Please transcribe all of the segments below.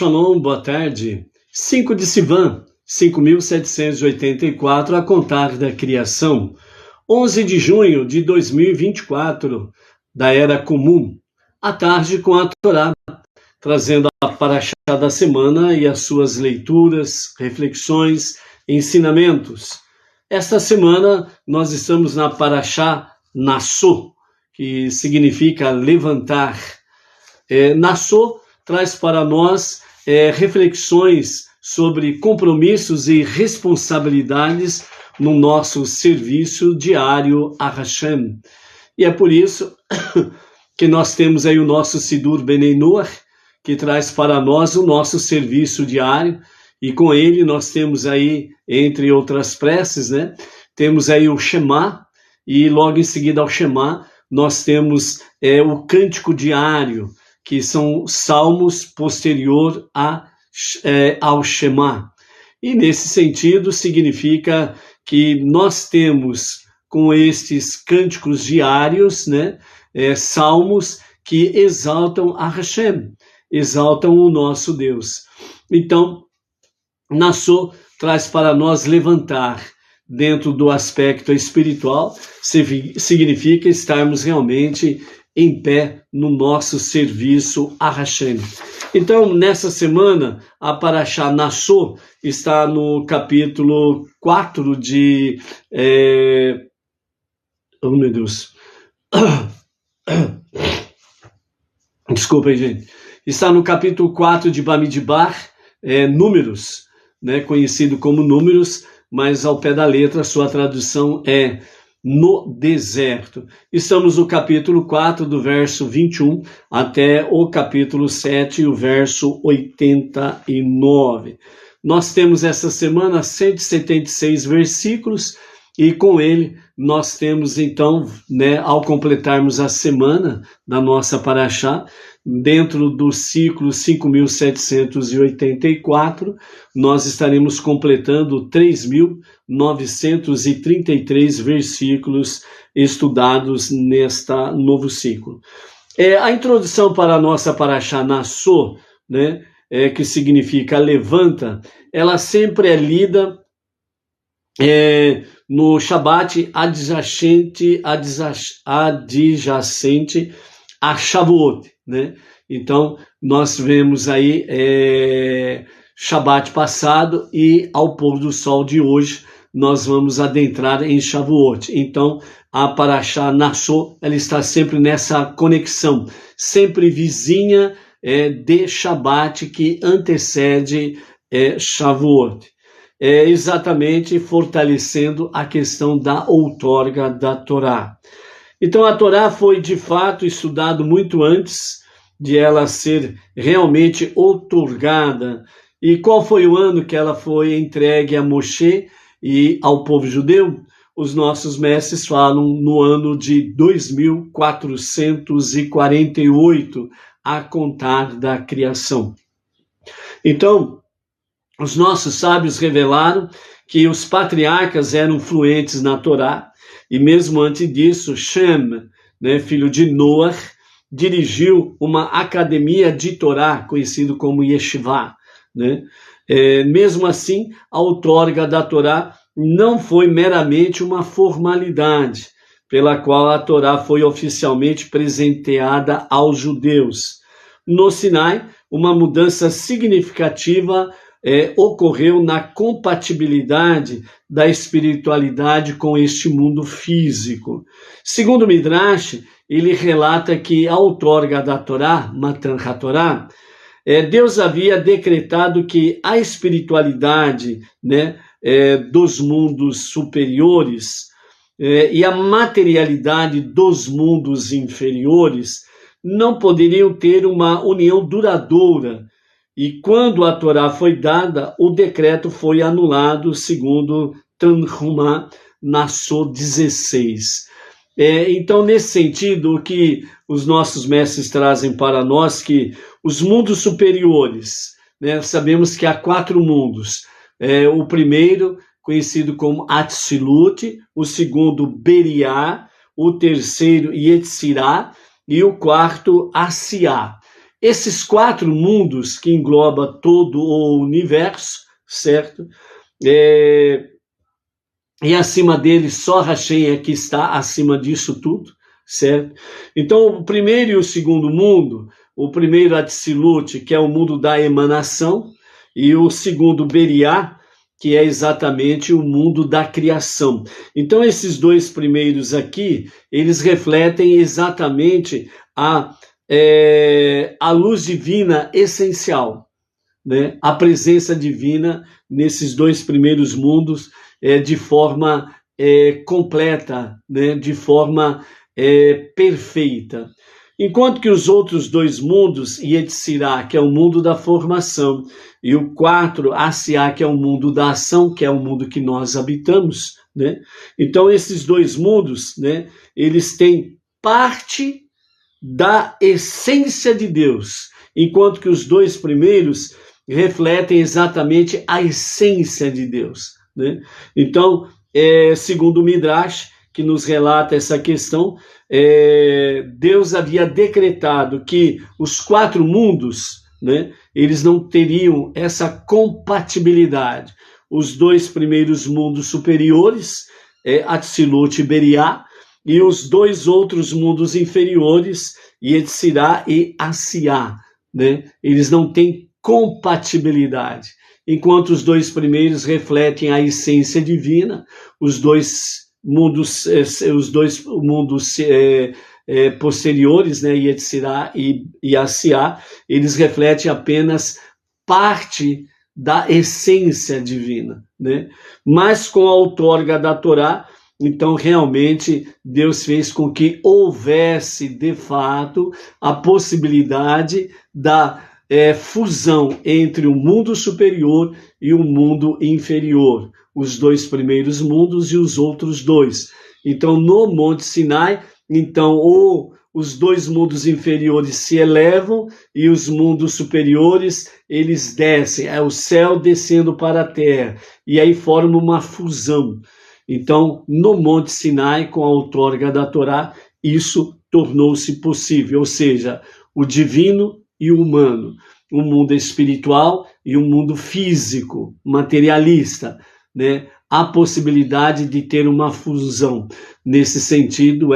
Shalom, boa tarde. 5 de Sivan, 5.784, a contar da criação. 11 de junho de 2024, da Era Comum. À tarde com a Torá, trazendo a Parashá da semana e as suas leituras, reflexões, ensinamentos. Esta semana nós estamos na Parashá Nassô, que significa levantar. Nassô traz para nós reflexões sobre compromissos e responsabilidades no nosso serviço diário a Hashem. E é por isso que nós temos aí o nosso Sidur Bnei Noach, que traz para nós o nosso serviço diário, e com ele nós temos aí, entre outras preces, temos aí o Shema, e logo em seguida ao Shema nós temos o cântico diário, que são salmos posterior ao Shema. E nesse sentido significa que nós temos com estes cânticos diários, salmos que exaltam a Hashem, exaltam o nosso Deus. Então, Nassô traz para nós levantar dentro do aspecto espiritual, significa estarmos realmente em pé no nosso serviço a Hashem. Então, nessa semana, a Parashá Nassô está no capítulo 4 de... Oh, meu Deus. Desculpem, gente. Está no capítulo 4 de Bamidbar, Números, conhecido como Números, mas ao pé da letra, sua tradução é no deserto. Estamos no capítulo 4, do verso 21 até o capítulo 7, o verso 89. Nós temos essa semana 176 versículos, e com ele nós temos então, ao completarmos a semana da nossa Parashá, dentro do ciclo 5.784, nós estaremos completando 3.933 versículos estudados nesta novo ciclo. A introdução para a nossa Parashá Nassô, que significa levanta, ela sempre é lida no Shabat adjacente a Shavuot, Então, nós vemos aí Shabat passado e ao pôr do sol de hoje, nós vamos adentrar em Shavuot. Então, a Parashá Nassô, ela está sempre nessa conexão, sempre vizinha de Shabat que antecede Shavuot. Exatamente fortalecendo a questão da outorga da Torá. Então a Torá foi de fato estudada muito antes de ela ser realmente outorgada. E qual foi o ano que ela foi entregue a Moshe e ao povo judeu? Os nossos mestres falam no ano de 2448, a contar da criação. Então, os nossos sábios revelaram que os patriarcas eram fluentes na Torá, e mesmo antes disso, Shem, filho de Noach, dirigiu uma academia de Torá, conhecido como Yeshivá. Mesmo assim, a outorga da Torá não foi meramente uma formalidade, pela qual a Torá foi oficialmente presenteada aos judeus. No Sinai, uma mudança significativa ocorreu na compatibilidade da espiritualidade com este mundo físico. Segundo o Midrash, ele relata que a outorga da Torá, Matan HaTorá, Deus havia decretado que a espiritualidade dos mundos superiores e a materialidade dos mundos inferiores não poderiam ter uma união duradoura. E quando a Torá foi dada, o decreto foi anulado, segundo Tanhumá Nassô 16. Então, nesse sentido, o que os nossos mestres trazem para nós, que os mundos superiores, sabemos que há 4 mundos. O primeiro, conhecido como Atzilut, o segundo, Beriá, o terceiro, Yetzirá, e o quarto, Asiá. esses 4 mundos que engloba todo o universo, certo? E acima dele só Hashem é que está acima disso tudo, certo? Então o primeiro e o segundo mundo, o primeiro Atzilut, que é o mundo da emanação, e o segundo Beriá, que é exatamente o mundo da criação. Então esses 2 primeiros aqui, eles refletem exatamente a luz divina essencial, né? A presença divina nesses 2 primeiros mundos de forma completa, né? De forma perfeita. Enquanto que os outros 2 mundos, Yetzirah, que é o mundo da formação, e o 4, Asiá, que é o mundo da ação, que é o mundo que nós habitamos, né? Então esses 2 mundos, né, eles têm parte da essência de Deus, enquanto que os 2 primeiros refletem exatamente a essência de Deus, né? Então, segundo o Midrash, que nos relata essa questão, Deus havia decretado que os 4 mundos, né, eles não teriam essa compatibilidade. Os 2 primeiros mundos superiores, Atzilut e Beriá, e os 2 outros mundos inferiores, Yetzirah e Asiá, né? Eles não têm compatibilidade. Enquanto os 2 primeiros refletem a essência divina, os 2 mundos, posteriores, né, Yetzirah e Asiá, eles refletem apenas parte da essência divina, né? Mas com a outorga da Torá, então realmente Deus fez com que houvesse de fato a possibilidade da fusão entre o mundo superior e o mundo inferior, os 2 primeiros mundos e os outros 2. Então no Monte Sinai, então os 2 mundos inferiores se elevam e os mundos superiores eles descem, é o céu descendo para a terra, e aí forma uma fusão. Então, no Monte Sinai, com a outorga da Torá, isso tornou-se possível, ou seja, o divino e o humano, o mundo espiritual e o mundo físico, materialista, né? A possibilidade de ter uma fusão. Nesse sentido,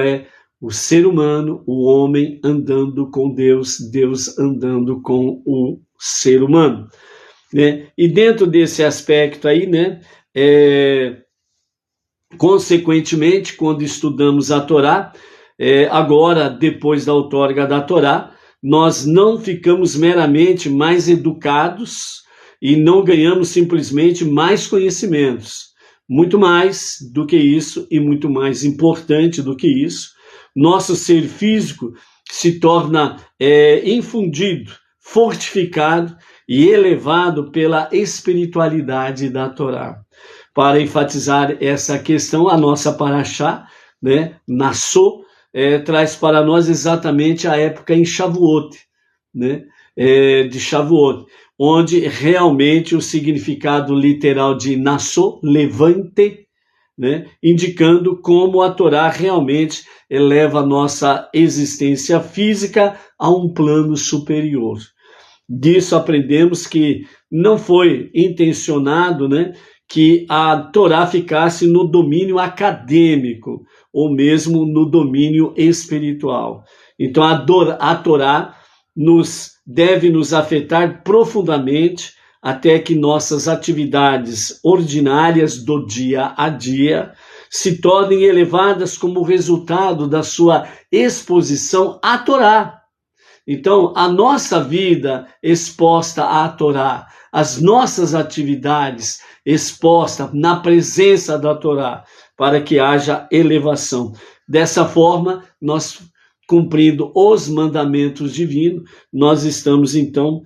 o ser humano, o homem andando com Deus, Deus andando com o ser humano, né? E dentro desse aspecto aí, né, consequentemente, quando estudamos a Torá, agora, depois da outorga da Torá, nós não ficamos meramente mais educados e não ganhamos simplesmente mais conhecimentos. Muito mais do que isso e muito mais importante do que isso, nosso ser físico se torna infundido, fortificado e elevado pela espiritualidade da Torá. Para enfatizar essa questão, a nossa Parashá, né, Nassô, traz para nós exatamente a época em Shavuot, né, de Shavuot, onde realmente o significado literal de Nassô, levante, né, indicando como a Torá realmente eleva a nossa existência física a um plano superior. Disso aprendemos que não foi intencionado, né, que a Torá ficasse no domínio acadêmico, ou mesmo no domínio espiritual. Então a Torá deve nos afetar profundamente até que nossas atividades ordinárias do dia a dia se tornem elevadas como resultado da sua exposição à Torá. Então, a nossa vida exposta à Torá, as nossas atividades expostas na presença da Torá, para que haja elevação. Dessa forma, nós, cumprindo os mandamentos divinos, nós estamos, então,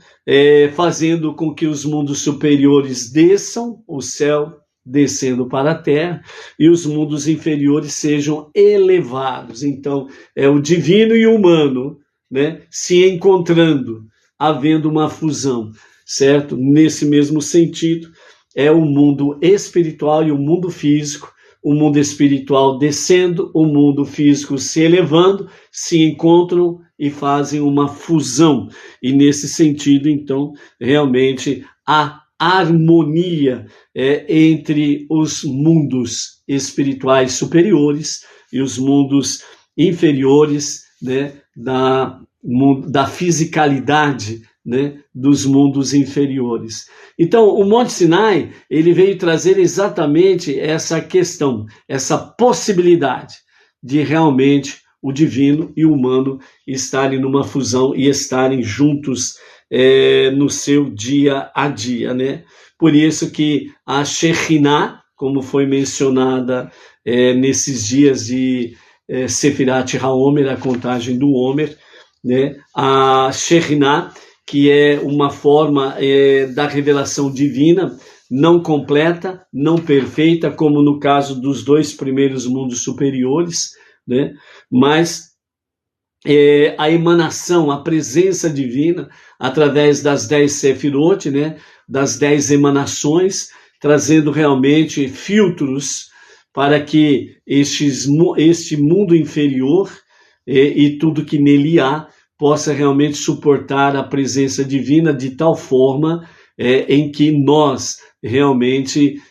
fazendo com que os mundos superiores desçam, o céu descendo para a terra, e os mundos inferiores sejam elevados. Então, é o divino e o humano, né, se encontrando, havendo uma fusão, certo? Nesse mesmo sentido, é o mundo espiritual e o mundo físico o mundo espiritual descendo, o mundo físico se elevando, se encontram e fazem uma fusão. E nesse sentido, então, realmente há harmonia entre os mundos espirituais superiores e os mundos inferiores, né, da fisicalidade, né, dos mundos inferiores. Então, o Monte Sinai, ele veio trazer exatamente essa questão, essa possibilidade de realmente o divino e o humano estarem numa fusão e estarem juntos no seu dia a dia, né? Por isso que a Shekhinah, como foi mencionada nesses dias de Sefirat HaOmer, a contagem do Homer, né? A Shekhinah, que é uma forma da revelação divina, não completa, não perfeita, como no caso dos 2 primeiros mundos superiores, né? Mas a emanação, a presença divina, através das 10 Sefirot, né? Das 10 emanações, trazendo realmente filtros para que este mundo inferior e tudo que nele há possa realmente suportar a presença divina de tal forma em que nós realmente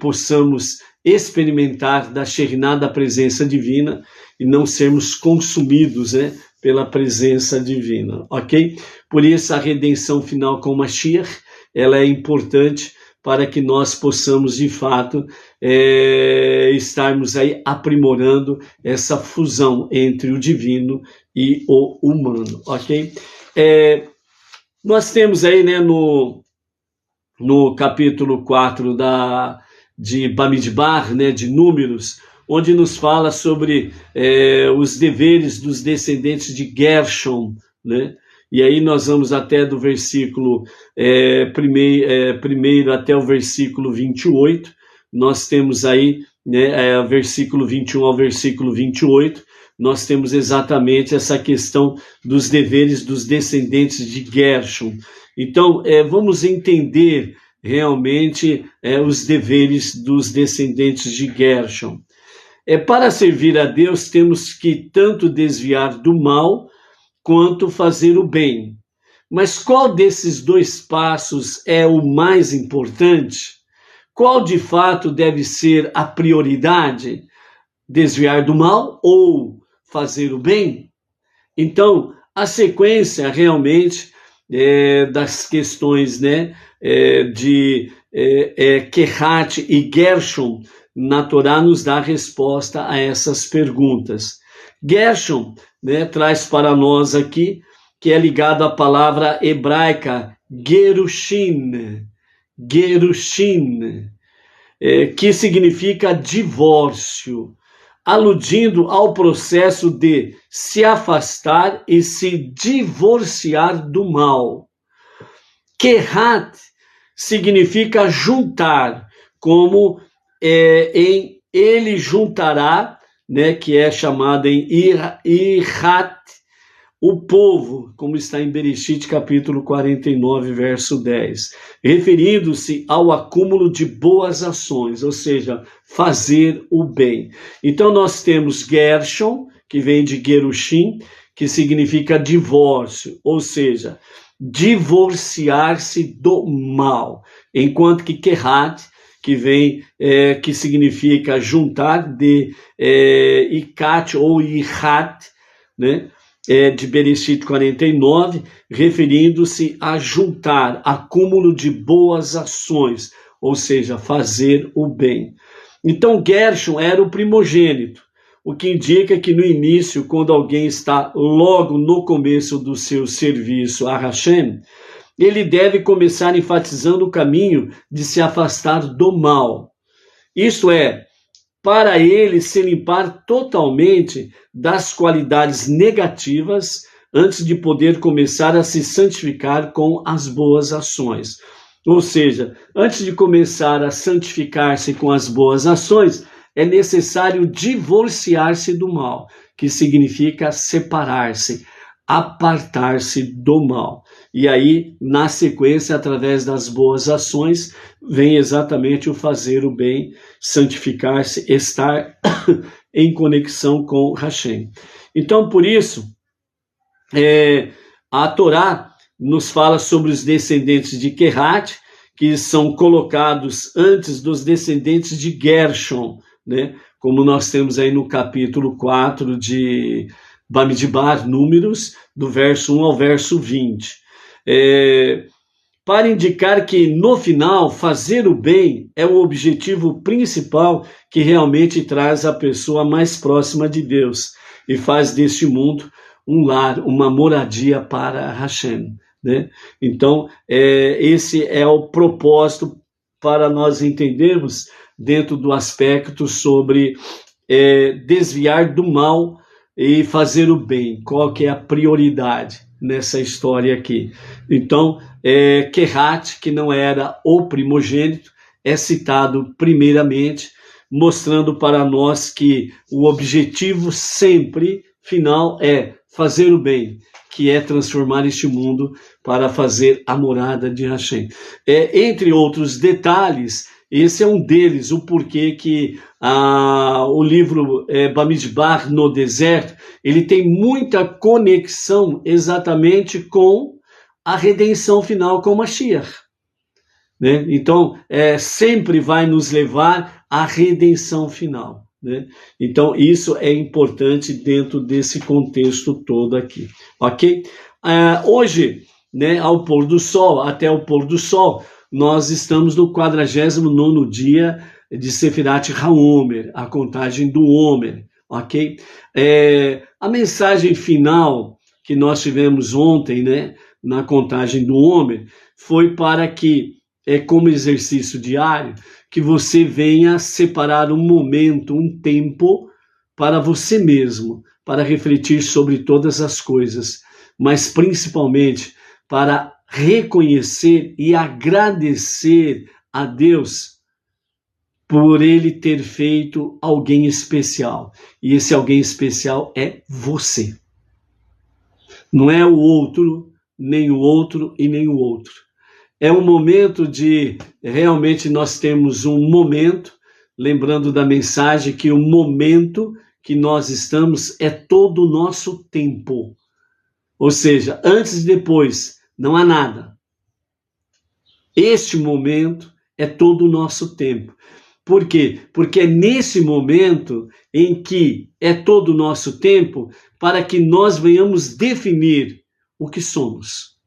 possamos experimentar da Shekhinah, da presença divina, e não sermos consumidos pela presença divina, ok? Por isso a redenção final com Mashiach, ela é importante para que nós possamos, de fato, estarmos aí aprimorando essa fusão entre o divino e o humano, ok? Nós temos aí, né, no capítulo 4 de Bamidbar, né, de Números, onde nos fala sobre os deveres dos descendentes de Gershon, né? E aí nós vamos até do versículo primeiro até o versículo 28, nós temos aí, né, versículo 21 ao versículo 28, nós temos exatamente essa questão dos deveres dos descendentes de Gershon. Então, vamos entender realmente os deveres dos descendentes de Gershon. Para servir a Deus, temos que tanto desviar do mal quanto fazer o bem. Mas qual desses 2 passos é o mais importante? Qual de fato deve ser a prioridade? Desviar do mal ou fazer o bem? Então, a sequência realmente das questões, né, de Kehat e Gershon na Torá nos dá resposta a essas perguntas. Gershon, né, traz para nós aqui que é ligado à palavra hebraica Gerushin, que significa divórcio, aludindo ao processo de se afastar e se divorciar do mal. Kehat significa juntar, como em ele juntará, né, que é chamado em Irat, o povo, como está em Bereshit, capítulo 49, verso 10, referindo-se ao acúmulo de boas ações, ou seja, fazer o bem. Então nós temos Gershon, que vem de Gerushin, que significa divórcio, ou seja, divorciar-se do mal, enquanto que Kehat, que vem, que significa juntar, de Ikat ou Ihat, né? De Bereshit 49, referindo-se a juntar, acúmulo de boas ações, ou seja, fazer o bem. Então Gershon era o primogênito, o que indica que no início, quando alguém está logo no começo do seu serviço a Hashem, ele deve começar enfatizando o caminho de se afastar do mal. Isto é, para ele se limpar totalmente das qualidades negativas antes de poder começar a se santificar com as boas ações. Ou seja, antes de começar a santificar-se com as boas ações, é necessário divorciar-se do mal, que significa separar-se, apartar-se do mal. E aí, na sequência, através das boas ações, vem exatamente o fazer o bem, santificar-se, estar em conexão com Hashem. Então, por isso, a Torá nos fala sobre os descendentes de Kehat, que são colocados antes dos descendentes de Gershon, né? Como nós temos aí no capítulo 4 de Bamidbar, Números, do verso 1 ao verso 20. Para indicar que, no final, fazer o bem é o objetivo principal que realmente traz a pessoa mais próxima de Deus e faz deste mundo um lar, uma moradia para Hashem, né? Então, esse é o propósito para nós entendermos dentro do aspecto sobre desviar do mal e fazer o bem. Qual que é a prioridade nessa história aqui? Então, Kehat, que não era o primogênito, é citado primeiramente, mostrando para nós que o objetivo sempre final é fazer o bem, que é transformar este mundo para fazer a morada de Hashem. Entre outros detalhes, esse é um deles, o porquê que o livro Bamidbar no deserto, ele tem muita conexão exatamente com a redenção final com Mashiach, né? Então, sempre vai nos levar à redenção final, né? Então, isso é importante dentro desse contexto todo aqui, ok? Hoje, né, ao pôr do sol, até o pôr do sol, nós estamos no 49º dia de Sefirat HaOmer, a contagem do Homer, ok? A mensagem final que nós tivemos ontem, né, na contagem do Homer, foi para que, como exercício diário, que você venha separar um momento, um tempo para você mesmo, para refletir sobre todas as coisas, mas principalmente para reconhecer e agradecer a Deus por Ele ter feito alguém especial. E esse alguém especial é você. Não é o outro, nem o outro e nem o outro. É um momento de, realmente nós temos um momento, lembrando da mensagem que o momento que nós estamos é todo o nosso tempo. Ou seja, antes e depois, não há nada. Este momento é todo o nosso tempo. Por quê? Porque é nesse momento em que é todo o nosso tempo para que nós venhamos definir o que somos.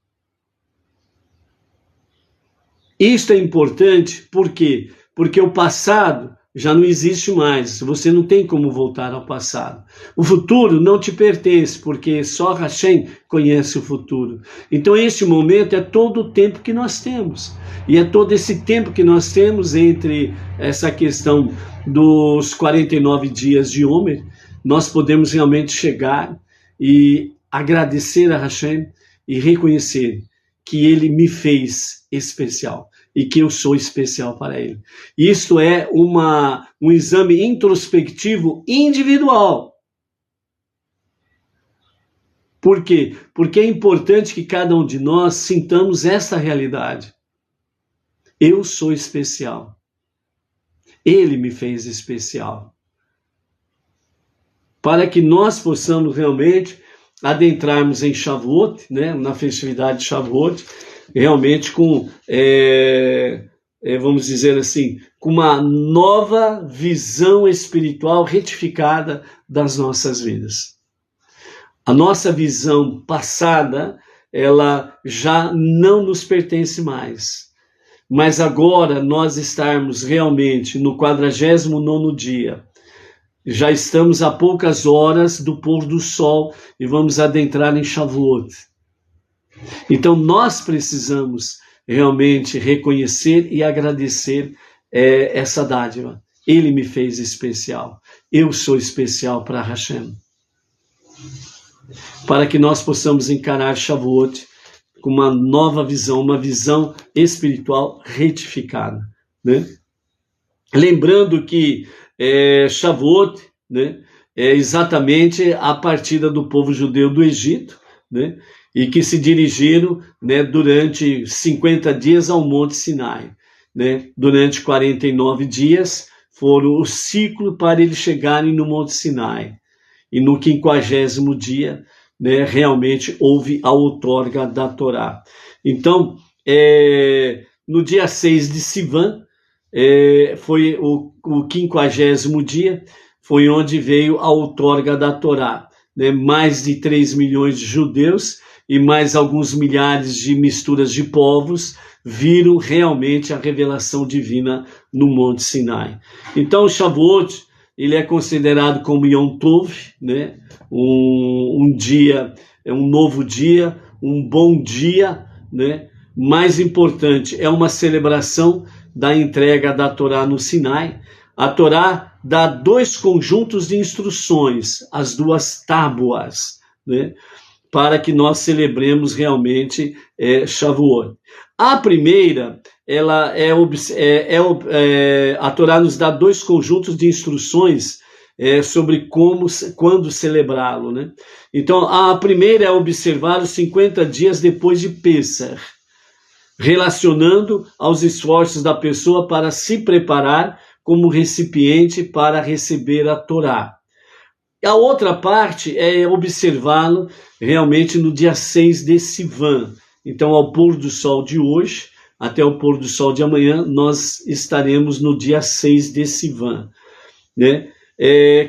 Isto é importante, por quê? Porque o passado já não existe mais, você não tem como voltar ao passado. O futuro não te pertence, porque só Hashem conhece o futuro. Então este momento é todo o tempo que nós temos. E é todo esse tempo que nós temos entre essa questão dos 49 dias de Homer, nós podemos realmente chegar e agradecer a Hashem e reconhecer que Ele me fez especial e que eu sou especial para Ele. Isto é um exame introspectivo individual. Por quê? Porque é importante que cada um de nós sintamos essa realidade. Eu sou especial. Ele me fez especial. Para que nós possamos realmente adentrarmos em Shavuot, né, na festividade de Shavuot, realmente com, vamos dizer assim, com uma nova visão espiritual retificada das nossas vidas. A nossa visão passada, ela já não nos pertence mais. Mas agora nós estarmos realmente no 49º dia, já estamos a poucas horas do pôr do sol e vamos adentrar em Shavuot. Então nós precisamos realmente reconhecer e agradecer essa dádiva. Ele me fez especial. Eu sou especial para Hashem. Para que nós possamos encarar Shavuot com uma nova visão, uma visão espiritual retificada, né? Lembrando que Shavuot, né, é exatamente a partida do povo judeu do Egito, né? e que se dirigiram, né, durante 50 dias ao Monte Sinai. Né? Durante 49 dias foram o ciclo para eles chegarem no Monte Sinai. E no 50º dia, né, realmente houve a outorga da Torá. Então, no dia 6 de Sivan, foi o 50º dia, foi onde veio a outorga da Torá. Né? Mais de 3 milhões de judeus e mais alguns milhares de misturas de povos viram realmente a revelação divina no Monte Sinai. Então, o Shavuot, ele é considerado como Yom Tov, né? um dia, um novo dia, um bom dia, né? Mais importante, é uma celebração da entrega da Torá no Sinai. A Torá dá 2 conjuntos de instruções, as 2 tábuas, né? Para que nós celebremos realmente Shavuot. A primeira, ela a Torá nos dá 2 conjuntos de instruções sobre quando celebrá-lo, né? Então, a primeira é observar os 50 dias depois de Pêssar, relacionando aos esforços da pessoa para se preparar como recipiente para receber a Torá. A outra parte é observá-lo realmente no dia 6 de Sivan. Então, ao pôr do sol de hoje, até o pôr do sol de amanhã, nós estaremos no dia 6 de Sivan, né?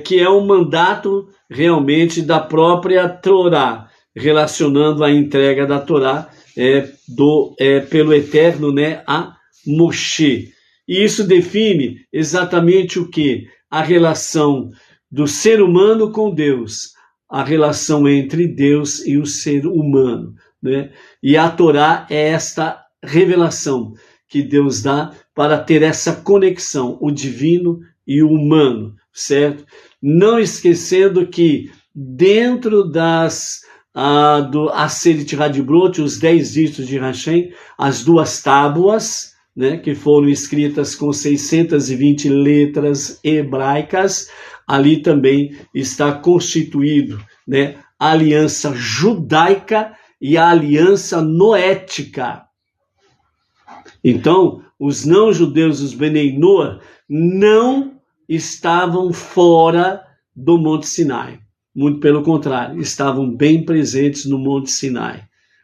Que é um mandato realmente da própria Torá, relacionando a entrega da Torá pelo Eterno, né, a Moshe. E isso define exatamente o que? A relação do ser humano com Deus, a relação entre Deus e o ser humano, né? E a Torá é esta revelação que Deus dá para ter essa conexão, o divino e o humano, certo? Não esquecendo que dentro das Aseret Hadibrot, os 10 ditos de Hashem, as 2 tábuas, né, que foram escritas com 620 letras hebraicas, ali também está constituído, né, a aliança judaica e a aliança noética. Então, os não-judeus, os Benei Noah, não estavam fora do Monte Sinai. Muito pelo contrário, estavam bem presentes no Monte Sinai.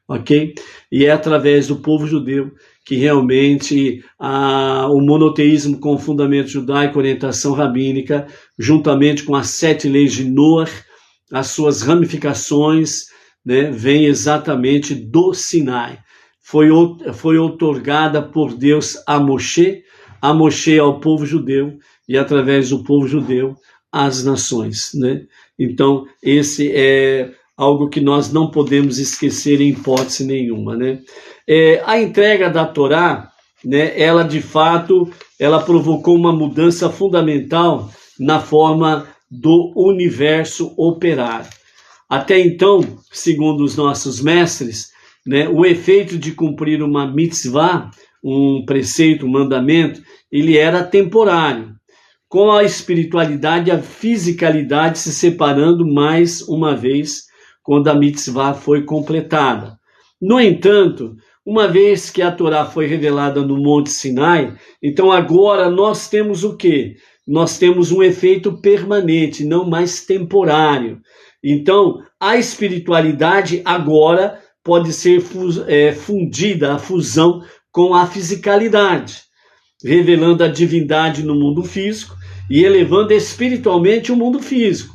Ok? E é através do povo judeu que realmente o monoteísmo com fundamento judaico, orientação rabínica, juntamente com as 7 leis de Noah, as suas ramificações, né, vem exatamente do Sinai. Foi outorgada por Deus a Moshe ao povo judeu e através do povo judeu às nações, né? Então, esse é algo que nós não podemos esquecer em hipótese nenhuma, né? A entrega da Torá, né, ela de fato, ela provocou uma mudança fundamental na forma do universo operar. Até então, segundo os nossos mestres, né, o efeito de cumprir uma mitzvah, um preceito, um mandamento, ele era temporário, com a espiritualidade e a fisicalidade se separando mais uma vez quando a mitzvah foi completada. No entanto, uma vez que a Torá foi revelada no Monte Sinai, então agora nós temos o quê? Nós temos um efeito permanente, não mais temporário. Então, a espiritualidade agora pode ser fundida, a fusão com a fisicalidade, revelando a divindade no mundo físico e elevando espiritualmente o mundo físico.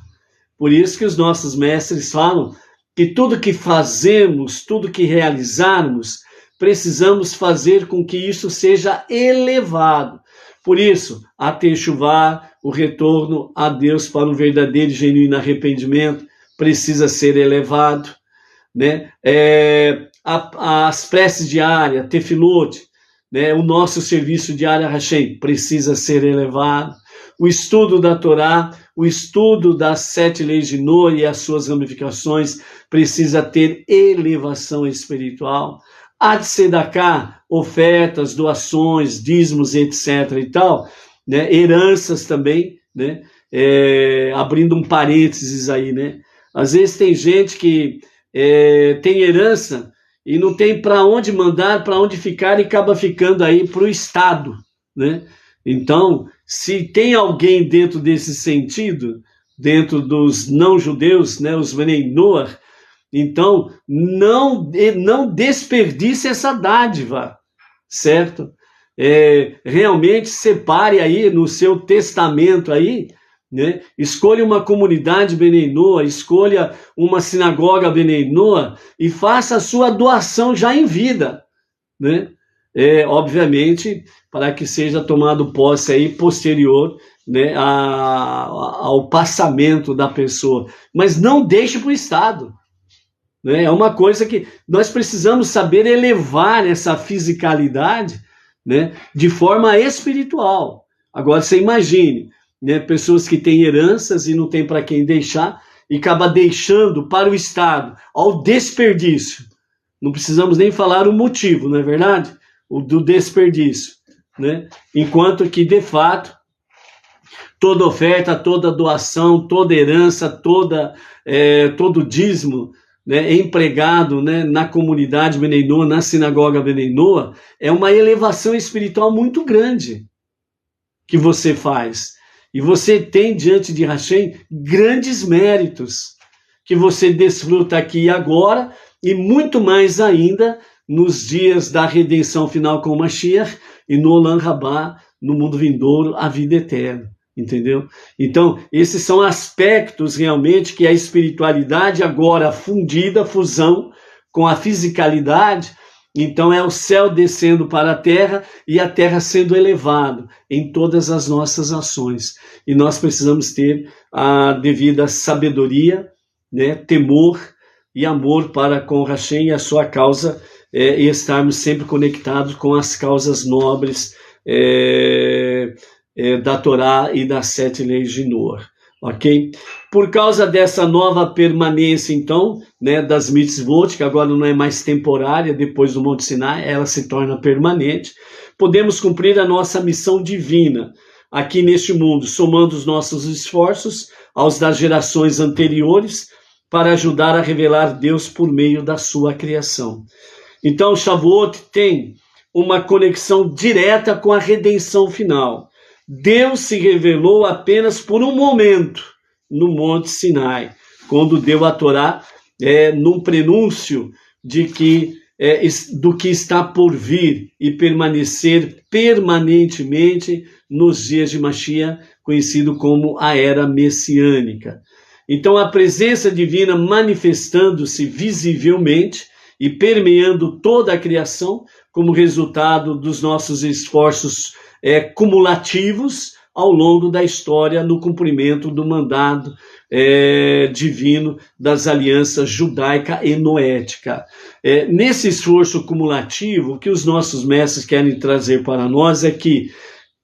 Por isso que os nossos mestres falam que tudo que fazemos, tudo que realizarmos, precisamos fazer com que isso seja elevado. Por isso, a Teshuvá, o retorno a Deus para um verdadeiro e genuíno arrependimento, precisa ser elevado, né? As preces diárias, Tefilot, né? O nosso serviço diário a Hashem precisa ser elevado. O estudo da Torá, o estudo das 7 leis de Noah e as suas ramificações precisa ter elevação espiritual. A tzedakah, ofertas, doações, dízimos, etc. e tal, né? Heranças também, né? Abrindo um parênteses aí, né? Às vezes tem gente que tem herança e não tem para onde mandar, para onde ficar, e acaba ficando aí para o Estado, né? Então, se tem alguém dentro desse sentido, dentro dos não-judeus, né, os Bnei Noach, então não desperdice essa dádiva, certo? Realmente separe aí no seu testamento aí, né? Escolha uma comunidade Bnei Noach, escolha uma sinagoga Bnei Noach e faça a sua doação já em vida, né? Obviamente, para que seja tomado posse aí posterior, né, ao passamento da pessoa. Mas não deixe para o Estado. Né? É uma coisa que nós precisamos saber elevar essa fisicalidade, né, de forma espiritual. Agora, você imagine, né, pessoas que têm heranças e não tem para quem deixar, e acaba deixando para o Estado, ao desperdício. Não precisamos nem falar o motivo, não é verdade? O do desperdício, né? Enquanto que, de fato, toda oferta, toda doação, toda herança, todo dízimo, né, empregado, né, na comunidade Bnei Noach, na sinagoga Bnei Noach, é uma elevação espiritual muito grande que você faz. E você tem diante de Hashem grandes méritos que você desfruta aqui e agora, e muito mais ainda nos dias da redenção final com o Mashiach e no Olam Rabá, no mundo vindouro, a vida eterna. Entendeu? Então, esses são aspectos realmente que a espiritualidade agora fundida, fusão com a fisicalidade, então é o céu descendo para a terra e a terra sendo elevado em todas as nossas ações. E nós precisamos ter a devida sabedoria, né, temor e amor para com Hashem e a sua causa, e estarmos sempre conectados com as causas nobres da Torá e das 7 leis de Noach, ok? Por causa dessa nova permanência, então, né, das mitzvot, que agora não é mais temporária, depois do Monte Sinai, ela se torna permanente, podemos cumprir a nossa missão divina aqui neste mundo, somando os nossos esforços aos das gerações anteriores, para ajudar a revelar Deus por meio da sua criação. Então, Shavuot tem uma conexão direta com a redenção final. Deus se revelou apenas por um momento no Monte Sinai, quando deu a Torá num prenúncio de que, do que está por vir e permanecer permanentemente nos dias de Mashiach, conhecido como a Era Messiânica. Então, a presença divina manifestando-se visivelmente e permeando toda a criação como resultado dos nossos esforços cumulativos ao longo da história no cumprimento do mandado divino das alianças judaica e noética. Nesse esforço cumulativo, o que os nossos mestres querem trazer para nós é que,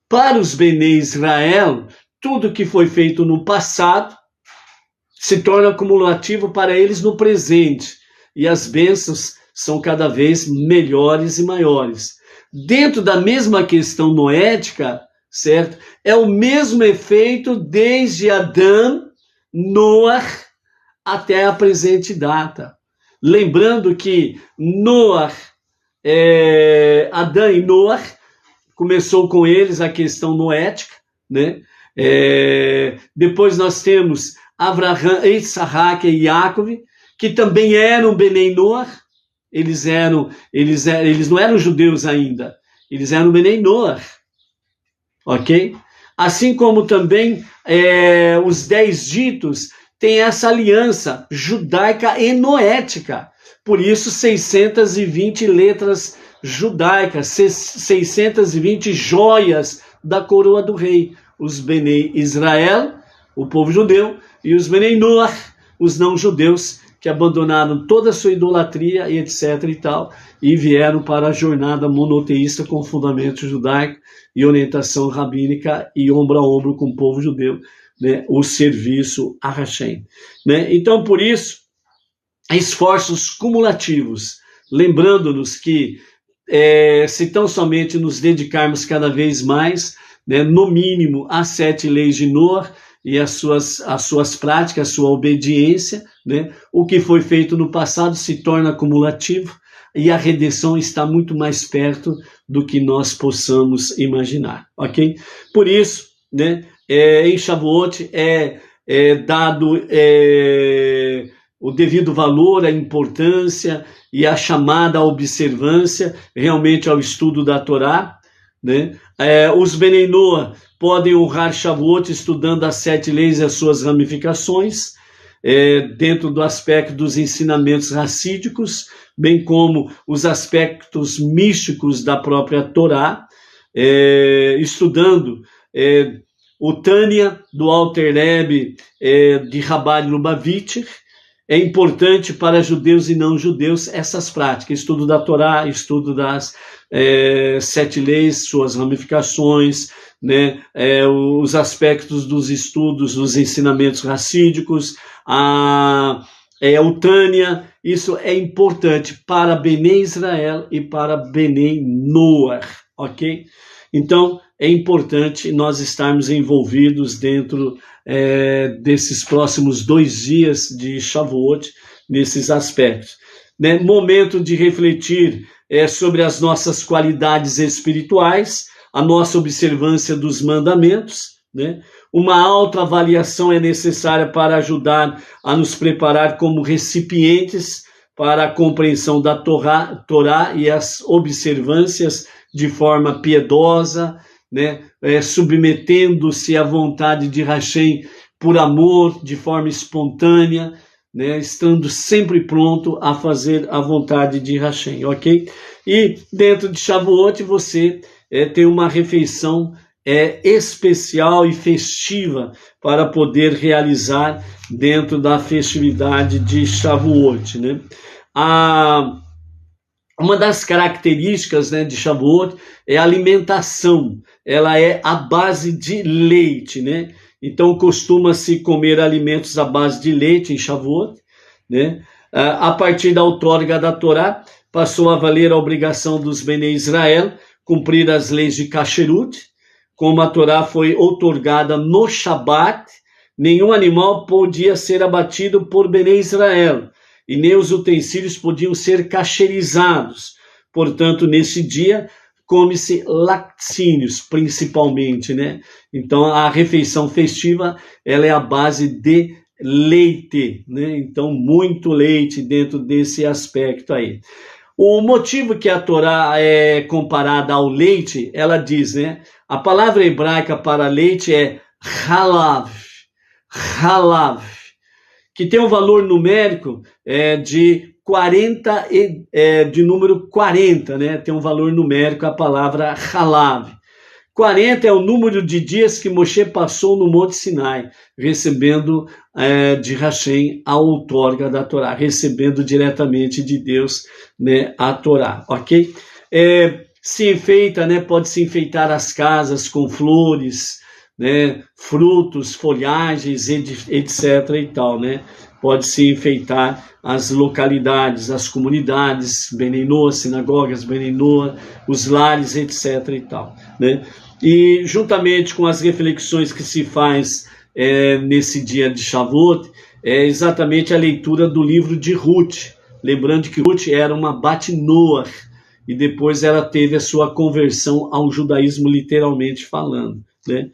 para os Bnei Israel, tudo que foi feito no passado se torna cumulativo para eles no presente, e as bênçãos são cada vez melhores e maiores. Dentro da mesma questão noética, certo? É o mesmo efeito desde Adão, Noach, até a presente data. Lembrando que Noach, Adão e Noach, começou com eles a questão noética, né? Depois nós temos Abraham, Isaac e Jacob, que também eram Bnei Noach. Eles não eram judeus ainda, eles eram Bnei Noach, ok? Assim como também os 10 ditos têm essa aliança judaica e noética, por isso 620 letras judaicas, 620 joias da coroa do rei, os Bnei Israel, o povo judeu, e os Bnei Noach, os não-judeus, que abandonaram toda a sua idolatria e etc. e tal, e vieram para a jornada monoteísta com fundamento judaico e orientação rabínica e ombro a ombro com o povo judeu, né, o serviço a Hashem. Né? Então, por isso, esforços cumulativos, lembrando-nos que se tão somente nos dedicarmos cada vez mais, né, no mínimo, às 7 leis de Noach, e as suas práticas, a sua obediência, né? O que foi feito no passado se torna acumulativo e a redenção está muito mais perto do que nós possamos imaginar, ok? Por isso, né, em Shavuot é dado o devido valor, a importância e a chamada à observância realmente ao estudo da Torá, né? Os Benei Noah podem honrar Shavuot estudando as 7 leis e as suas ramificações, dentro do aspecto dos ensinamentos racídicos, bem como os aspectos místicos da própria Torá, estudando o Tânia do Alter Rebbe de Rabbah Lubavitcher. É importante para judeus e não judeus essas práticas, estudo da Torá, estudo das 7 leis, suas ramificações, né, os aspectos dos estudos, dos ensinamentos racídicos, o Tânia. Isso é importante para Benei Israel e para Benei Noah, ok? Então, é importante nós estarmos envolvidos dentro desses próximos 2 dias de Shavuot, nesses aspectos. Né? Momento de refletir sobre as nossas qualidades espirituais, a nossa observância dos mandamentos, né? Uma autoavaliação é necessária para ajudar a nos preparar como recipientes para a compreensão da Torá e as observâncias de forma piedosa, né? Submetendo-se à vontade de Hashem por amor, de forma espontânea, né? Estando sempre pronto a fazer a vontade de Hashem, ok? E dentro de Shavuot você tem uma refeição especial e festiva para poder realizar dentro da festividade de Shavuot, né? Uma das características, né, de Shavuot é a alimentação. Ela é à base de leite, né? Então costuma-se comer alimentos à base de leite em Shavuot, né? A partir da outorga da Torá, passou a valer a obrigação dos Benei Israel cumprir as leis de Kasherut. Como a Torá foi outorgada no Shabat, nenhum animal podia ser abatido por Benei Israel, e nem os utensílios podiam ser cacherizados. Portanto, nesse dia, come-se laticínios, principalmente, né? Então, a refeição festiva, ela é a base de leite, né? Então, muito leite dentro desse aspecto aí. O motivo que a Torá é comparada ao leite, ela diz, né? A palavra hebraica para leite é halav, que tem um valor numérico de 40, de número 40, né? Tem um valor numérico a palavra halav. 40 é o número de dias que Moshe passou no Monte Sinai, recebendo de Hashem a outorga da Torá, recebendo diretamente de Deus, né, a Torá, ok? Se enfeita, né? Pode-se enfeitar as casas com flores, né, frutos, folhagens, etc. e tal, né? Pode-se enfeitar as localidades, as comunidades, Benei Noah, sinagogas Benei Noah, os lares, etc. e tal, né? E juntamente com as reflexões que se faz nesse dia de Shavuot, é exatamente a leitura do livro de Ruth, lembrando que Ruth era uma Bat Noah, e depois ela teve a sua conversão ao judaísmo, literalmente falando, né?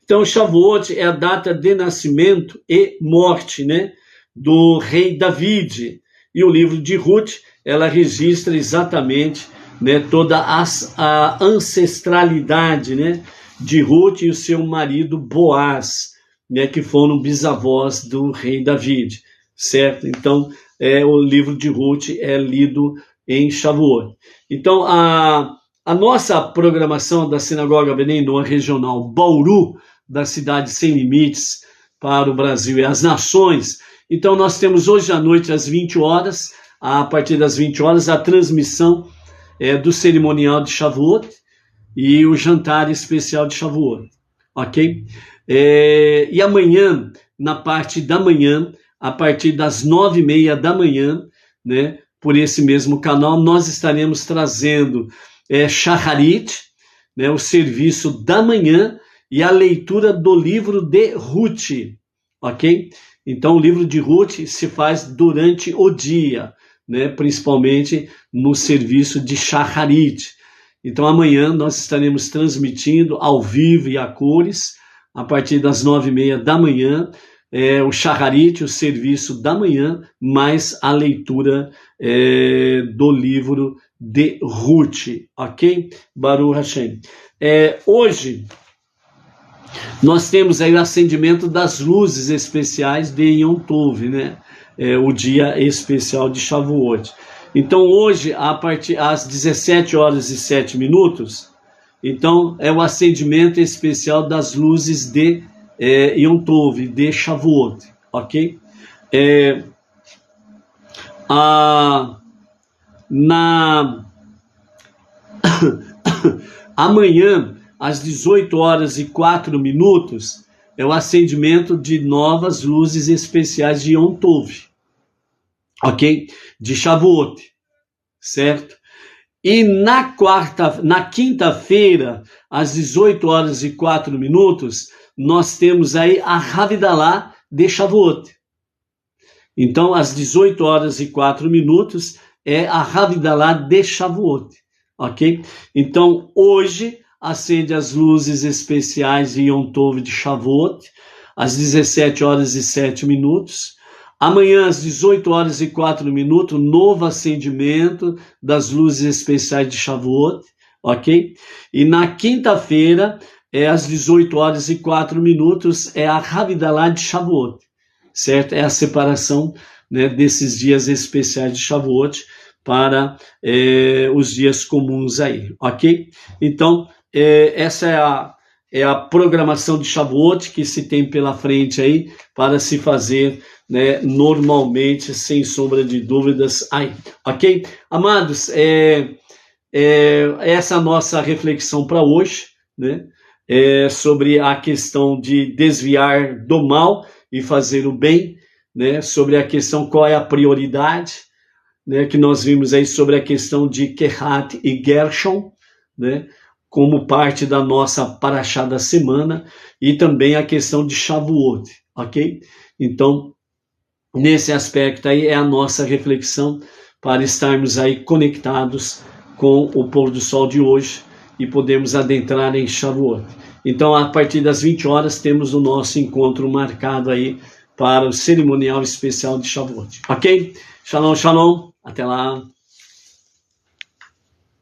Então, Shavuot é a data de nascimento e morte, né, do rei David. E o livro de Ruth, ela registra exatamente, né, toda a ancestralidade, né, de Ruth e o seu marido Boaz, né, que foram bisavós do rei David, certo? Então, o livro de Ruth é lido em Shavuot. Então, a nossa programação da Sinagoga Benei Noah Regional Bauru, da Cidade Sem Limites, para o Brasil e as nações. Então, nós temos hoje à noite, às 20 horas, a partir das 20 horas, a transmissão do cerimonial de Shavuot e o jantar especial de Shavuot, ok? E amanhã, na parte da manhã, a partir das 9h30 da manhã, né, por esse mesmo canal, nós estaremos trazendo Shacharit, né, o serviço da manhã, e a leitura do livro de Ruth, ok? Então, o livro de Ruth se faz durante o dia, né? Principalmente no serviço de Shacharit. Então, amanhã nós estaremos transmitindo ao vivo e a cores, a partir das 9h30 da manhã, o Shacharit, o serviço da manhã, mais a leitura do livro de Ruth, ok? Baruch Hashem. Hoje, nós temos aí o acendimento das luzes especiais de Yom Tov, né? O dia especial de Shavuot. Então, hoje, a partir às 17h07, então, é o acendimento especial das luzes de Yom Tov, de Shavuot, ok? Amanhã, às 18h04, é o acendimento de novas luzes especiais de Yom Tov, ok? De Shavuot, certo? E na quinta-feira, às 18h04, nós temos aí a Havdalah de Shavuot. Então, às 18h04 é a Havdalah de Shavuot, ok? Então, hoje acende as luzes especiais de Yom Tov de Shavuot, às 17h07. Amanhã, às 18h04, novo acendimento das luzes especiais de Shavuot, ok? E na quinta-feira, às 18h04, é a Havdalah de Shavuot, certo? É a separação, né, desses dias especiais de Shavuot para os dias comuns aí, ok? Então, essa é a programação de Shavuot que se tem pela frente aí para se fazer, né, normalmente, sem sombra de dúvidas aí, ok? Amados, essa é a nossa reflexão para hoje, né? Sobre a questão de desviar do mal e fazer o bem, né? Sobre a questão qual é a prioridade, né? Que nós vimos aí sobre a questão de Kehat e Gershon, né? Como parte da nossa Parashá da semana, e também a questão de Shavuot, ok? Então, nesse aspecto aí é a nossa reflexão para estarmos aí conectados com o pôr do sol de hoje e podemos adentrar em Shavuot. Então, a partir das 20h temos o nosso encontro marcado aí para o cerimonial especial de Shavuot, ok? Shalom, shalom, até lá.